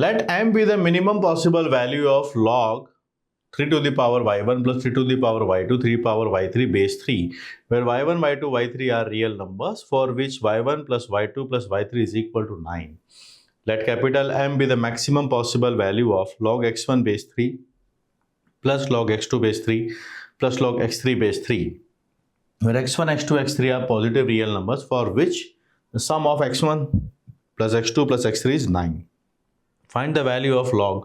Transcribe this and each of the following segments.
Let m be the minimum possible value of log 3 to the power y1 plus 3 to the power y2 3 power y3 base 3 where y1 y2 y3 are real numbers for which y1 plus y2 plus y3 is equal to 9. Let capital M be the maximum possible value of log x1 base 3 plus log x2 base 3 plus log x3 base 3 where x1 x2 x3 are positive real numbers for which the sum of x1 plus x2 plus x3 is 9. Find the value of log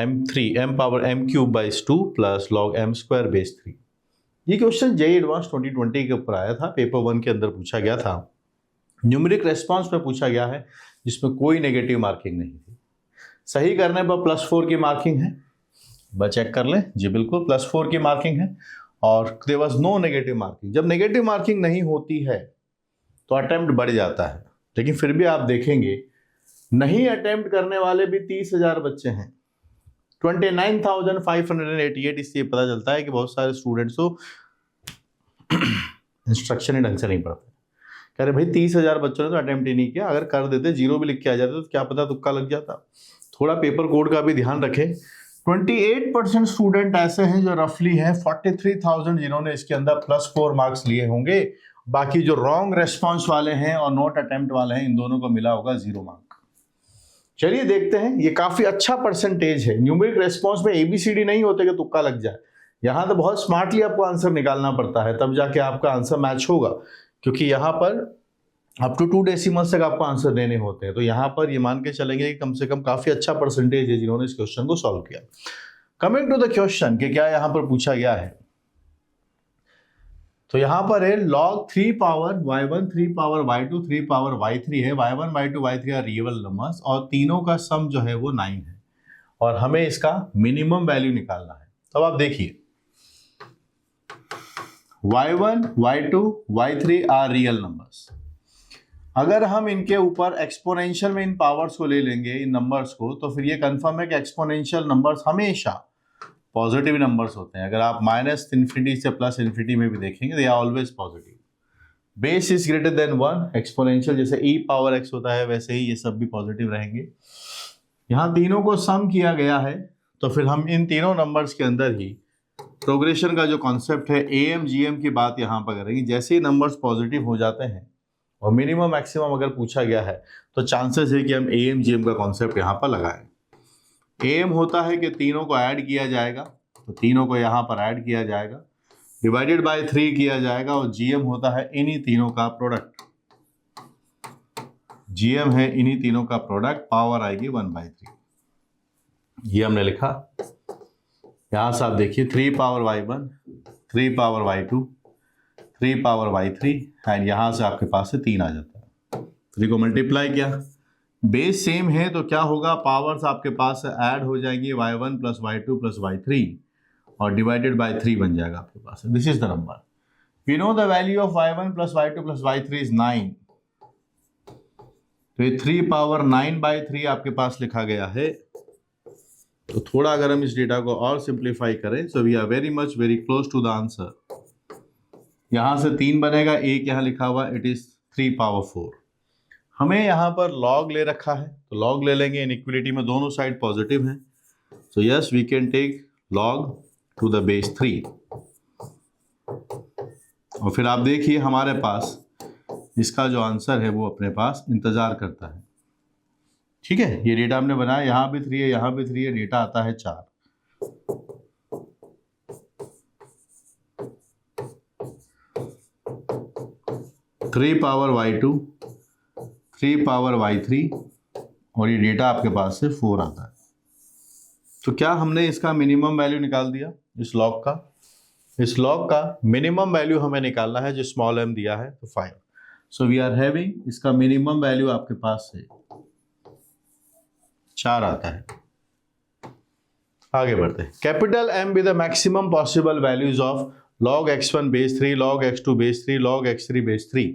m3 m power m cube by 2 plus log m square base 3. ये question JEE advance 2020 के ऊपर आया था, paper 1 के अंदर पूछा गया था, न्यूमेरिक रेस्पॉन्स में पूछा गया है जिसमें कोई नेगेटिव मार्किंग नहीं थी। सही करने पर +4 की मार्किंग है, बस चेक कर लें जी, बिल्कुल +4 की मार्किंग है और there was no negative marking. जब नेगेटिव मार्किंग नहीं होती है तो अटेम्प्ट बढ़ जाता है, लेकिन फिर भी आप देखेंगे नहीं अटेम्प्ट करने वाले भी 30,000 बच्चे हैं, 29,588। इसलिए पता चलता है कि बहुत सारे स्टूडेंट्स को इंस्ट्रक्शन ही ढंग से नहीं पढ़ते। कह रहे भाई 30,000 बच्चों ने तो अटेम्प्ट ही नहीं किया, अगर कर देते 0 भी लिख के आ जाते तो क्या पता तुक्का लग जाता। थोड़ा पेपर कोड का भी ध्यान रखें। 28% स्टूडेंट ऐसे हैं जो रफली हैं 43,000 जिन्होंने इसके अंदर +4 मार्क्स लिए होंगे। बाकी जो रॉन्ग रेस्पॉन्स वाले हैं और नॉट अटेम्प्ट वाले हैं, इन दोनों को मिला होगा 0 मार्क। चलिए देखते हैं, ये काफी अच्छा परसेंटेज है। न्यूमेरिक रेस्पॉन्स में ABCD नहीं होते कि तुक्का लग जाए, यहां तो बहुत स्मार्टली आपको आंसर निकालना पड़ता है, तब जाके आपका आंसर मैच होगा, क्योंकि यहां पर अप टू 2 डेसिमल्स तक आपको आंसर देने होते हैं। तो यहां पर ये मान के चलेंगे कि कम से कम काफी अच्छा परसेंटेज है जिन्होंने इस क्वेश्चन को सॉल्व किया। कमिंग टू द क्वेश्चन कि क्या यहां पर पूछा गया है, तो यहां पर है log 3 power y1 3 power y2 3 power y3 है। y1 y2 y3 are real numbers और तीनों का सम जो है वो 9 है और हमें इसका मिनिमम वैल्यू निकालना है। अब आप देखिए y1 y2 y3 are real numbers. अगर हम इनके ऊपर एक्सपोनेंशियल में इन पावर्स को ले लेंगे, इन नंबर्स को, तो फिर ये कंफर्म है कि एक्सपोनेंशियल नंबर्स हमेशा पॉजिटिव नंबर्स होते हैं। अगर आप -∞ से +∞ में भी देखेंगे, they are always positive. Base is greater than 1, exponential जैसे e पावर x होता है वैसे ही ये सब भी पॉजिटिव रहेंगे। यहाँ तीनों को सम किया गया है, तो फिर हम इन तीनों नंबर्स के अंदर ही प्रोग्रेशन का जो कॉन्सेप्ट है AM GM की बात यहाँ पर करेंगे। जैसे ही नंबर्स पॉजिटिव हो जाते हैं और मिनिमम मैक्सिमम अगर पूछा गया है तो चांसेस है कि हम AM GM का कॉन्सेप्ट यहाँ पर लगाएं। एम होता है कि तीनों को ऐड किया जाएगा, तो तीनों को यहाँ पर ऐड किया जाएगा, डिवाइडेड बाय 3 किया जाएगा, और जीएम होता है इन्हीं तीनों का प्रोडक्ट। जीएम है इन्हीं तीनों का प्रोडक्ट, पावर आएगी 1/3। ये हमने लिखा। यहाँ से आप देखिए 3 power y1 3 power y2 3 power y3 and यहाँ से आपके पास से 3 आ जाता है। 3 को मल्टीप्लाई किया, बेस सेम है तो क्या होगा, पावर्स आपके पास ऐड हो जाएंगी, y1 plus y2 plus y3 और डिवाइडेड बाय 3 बन जाएगा आपके पास। This is the number. We know the value of y1 plus y2 plus y3 is 9, तो ये 3 पावर 9/3 आपके पास लिखा गया है। तो थोड़ा अगर हम इस डेटा को और सिंप्लीफाई करें, so we are very much very close to the answer. यहां से 3 बनेगा, एक यहां लिखा हुआ, इट इज 3 पावर 4। हमें यहाँ पर लॉग ले रखा है तो लॉग ले लेंगे, इनइक्वलिटी में दोनों साइड पॉजिटिव हैं, so yes we can take log to the base 3। और फिर आप देखिए हमारे पास इसका जो आंसर है वो अपने पास इंतजार करता है। ठीक है, ये डेटा हमने बनाया, यहाँ भी 3 है, यहाँ भी 3 है, डेटा आता है 4। Three power y2 3 power y3 और ये डेटा आपके पास से 4 आता है। तो क्या हमने इसका मिनिमम वैल्यू निकाल दिया इस लॉग का? इस लॉग का मिनिमम वैल्यू हमें निकालना है जो स्मॉल m दिया है, तो 5। सो वी आर हैविंग, इसका मिनिमम वैल्यू आपके पास से 4 आता है। आगे बढ़ते हैं। Capital M be the maximum possible values of log x1 base 3 log x2 base 3 log x3 base 3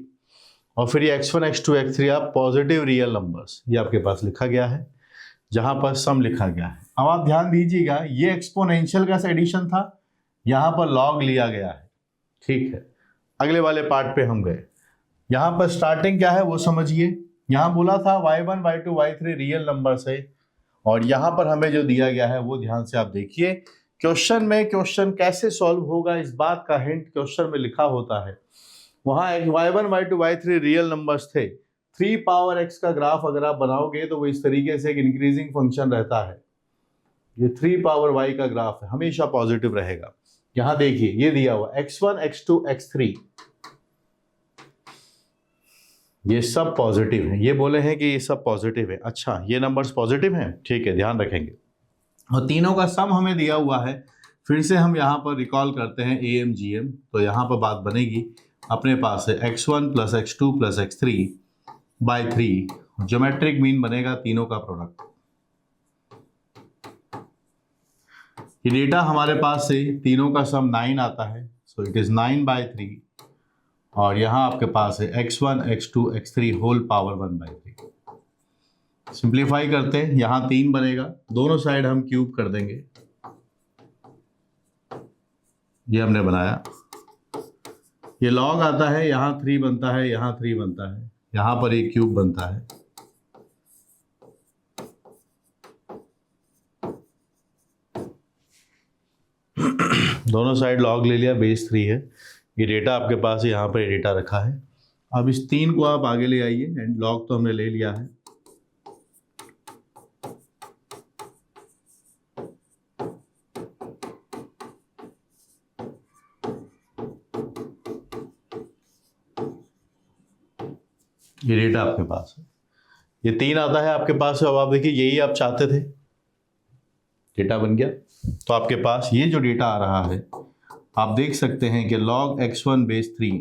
और फिर ये x1 x2 x3 आप पॉजिटिव रियल नंबर्स, ये आपके पास लिखा गया है जहां पर सम लिखा गया है। अब आप ध्यान दीजिएगा, ये एक्सपोनेंशियल का एडिशन था, यहां पर लॉग लिया गया है। ठीक है, अगले वाले पार्ट पे हम गए। यहां पर स्टार्टिंग क्या है वो समझिए। यहां बोला था y1 y2 y3 real numbers है और यहाँ पर हमें जो दिया गया है वो ध्यान से आप देखिए। क्वेश्चन में क्वेश्चन कैसे सॉल्व होगा इस बात का हिंट क्वेश्चन में लिखा होता है। वहाँ y1 y2 y3 real numbers थे। 3 पावर x का ग्राफ अगर आप बनाओगे तो वो इस तरीके से एक इंक्रीजिंग फंक्शन रहता है। ये 3 पावर y का ग्राफ है, हमेशा पॉजिटिव रहेगा। यहाँ देखिए ये दिया हुआ x1 x2 x3 ये सब पॉजिटिव है। ये बोले हैं कि ये सब पॉजिटिव है। अच्छा ये नंबर्स पॉजिटिव हैं, ठीक है, ध्यान रखेंगे। और तीनों का सम हमें दिया हुआ है। फिर से हम यहाँ पर रिकॉल करते हैं AMGM, तो यहाँ पर बात बनेगी अपने पास है x1 plus x2 plus x3 by 3। Geometric mean बनेगा तीनों का प्रोडक्ट। ये डेटा हमारे पास से तीनों का सम 9 आता है, सो इट इज 9 बाई 3। और यहाँ आपके पास है x1 x2 x3 whole power 1 by 3। Simplify करते हैं, यहाँ 3 बनेगा, दोनों साइड हम क्यूब कर देंगे। ये हमने बनाया। ये लॉग आता है, यहाँ 3 बनता है, यहाँ 3 बनता है, यहाँ पर एक क्यूब बनता है। दोनों साइड लॉग ले लिया, बेस 3 है। ये डेटा आपके पास है, यहाँ पर ये डेटा रखा है। अब इस 3 को आप आगे ले आइए, एंड लॉग तो हमने ले लिया है। ये डेटा आपके पास है, ये 3 आता है आपके पास। अब आप देखिए यही आप चाहते थे, डेटा बन गया। तो आपके पास ये जो डेटा आ रहा है आप देख सकते हैं कि log x1 base 3,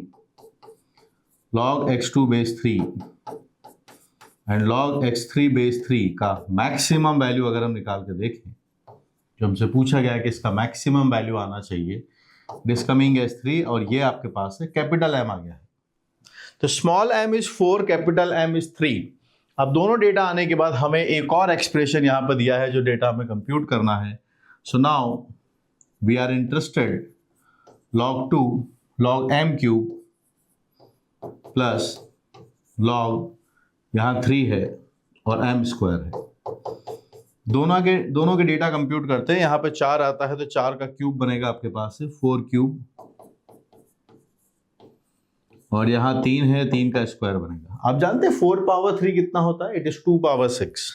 log x2 base 3 and log x3 base 3 का मैक्सिमम वैल्यू अगर हम निकाल के देखें, जो हमसे पूछा गया है कि इसका मैक्सिमम वैल्यू आना चाहिए, दिस कमिंग एज 3, और ये आपके पास है कैपिटल M आ गया है। तो small m is 4, capital M is 3। अब दोनों डेटा आने के बाद हमें एक और एक्सप्रेशन यहाँ पर दिया है जो डेटा हमें कंप्यूट करना है। So now we are interested log 2 log m cube plus log यहाँ 3 है और m स्क्वायर है। दोनों के डेटा कंप्यूट करते हैं। यहाँ पे 4 आता है तो 4 का क्यूब बनेगा आपके पास से 4 क्यूब, और यहाँ 3 है, 3 का स्क्वायर बनेगा। आप जानते हैं 4 पावर 3 कितना होता है? It is 2 power 6।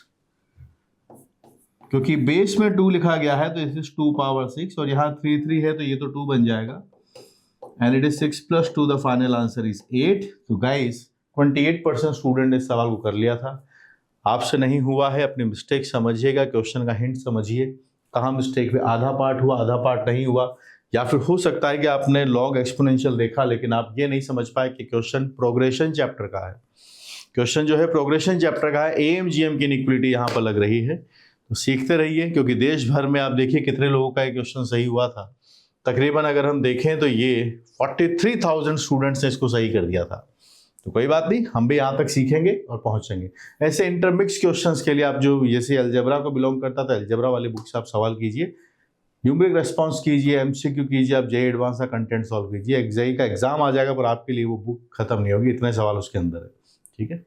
क्योंकि बेस में 2 लिखा गया है तो इट इज 2 पावर 6, और यहाँ 3 है तो ये तो 2 बन जाएगा, and it is 6 plus 2, the final answer is 8। तो गाइस 28% स्टूडेंट ने इस सवाल को कर लिया था। आपसे नहीं हुआ है, अपनी मिस्टेक समझिएगा, क्वेश्चन का हिंट समझिए, कहाँ मिस्टेक हुई, आधा पार्ट हुआ, आधा पार्ट नहीं हुआ, या फिर हो सकता है कि आपने लॉग एक्सपोनेंशियल देखा लेकिन आप ये नहीं समझ पाए कि क्वेश्चन प्रोग्रेशन चैप्टर का है। क्वेश्चन जो है प्रोग्रेशन चैप्टर का है, AMGM की इनइक्वालिटी यहाँ पर लग रही है। तो सीखते रहिए, क्योंकि देश भर में आप देखिए कितने लोगों का ये क्वेश्चन सही हुआ था। तकरीबन अगर हम देखें तो ये 43,000 स्टूडेंट्स ने इसको सही कर दिया था। तो कोई बात नहीं, हम भी यहाँ तक सीखेंगे और पहुँचेंगे। ऐसे इंटरमिक्स क्वेश्चंस के लिए आप जो जैसे अलजेब्रा को बिलोंग करता था, अलजेब्रा वाली बुक से आप सवाल कीजिए, न्यूमेरिक रेस्पॉन्स कीजिए, MCQ कीजिए, आप JEE एडवांस का कंटेंट सॉल्व कीजिए। JEE का एग्जाम आ जाएगा पर आपके लिए वो बुक खत्म नहीं होगी, इतने सवाल उसके अंदर है। ठीक है।